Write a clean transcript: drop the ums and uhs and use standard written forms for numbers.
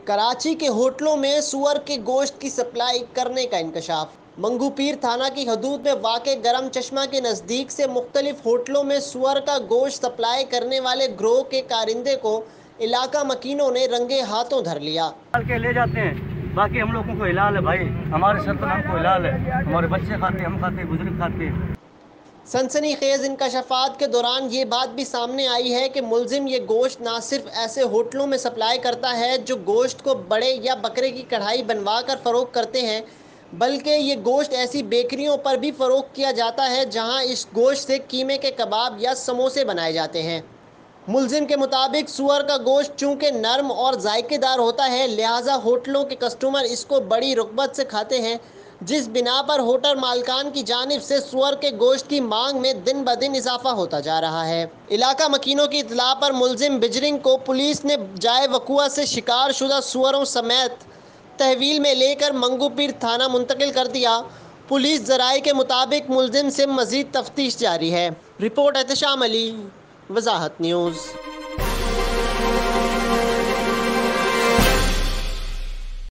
कराची के होटलों में सुअर के गोश्त की सप्लाई करने का इंकशाफ। मंगूपीर थाना की हदूद में वाक़े गरम चश्मा के नज़दीक से मुख्तलिफ होटलों में सुअर का गोश्त सप्लाई करने वाले ग्रोह के कारिंदे को इलाका मकीनों ने रंगे हाथों धर लिया। के ले जाते हैं, बाकी हम लोगों को हिलाल है भाई, हमारे सर पर हमको हिलाल है, हमारे बच्चे खाते, हम खाते, बुजुर्ग खाते। सनसनीखेज इंकशाफात के दौरान ये बात भी सामने आई है कि मुलजिम ये गोश्त ना सिर्फ ऐसे होटलों में सप्लाई करता है जो गोश्त को बड़े या बकरे की कढ़ाई बनवा कर फ़रोख्त करते हैं, बल्कि ये गोश्त ऐसी बेकरियों पर भी फ़रोख्त किया जाता है जहां इस गोश्त से कीमे के कबाब या समोसे बनाए जाते हैं। मुलजिम के मुताबिक सुअर का गोश्त चूँकि नरम और जायकेदार होता है, लिहाजा होटलों के कस्टमर इसको बड़ी रुग़बत से खाते हैं, जिस बिना पर होटल मालकान की जानिब से सुअर के गोश्त की मांग में दिन ब दिन इजाफा होता जा रहा है। इलाका मकीनों की इत्तला पर मुलजिम बिजरिंग को पुलिस ने जाए वक़ुआ से शिकार शुदा सुअरों समेत तहवील में लेकर मंगूपीर थाना मुंतकिल कर दिया। पुलिस ज़राए के मुताबिक मुलजिम से मज़ीद तफ्तीश जारी है। रिपोर्ट एहतशाम अली, वजाहत न्यूज़।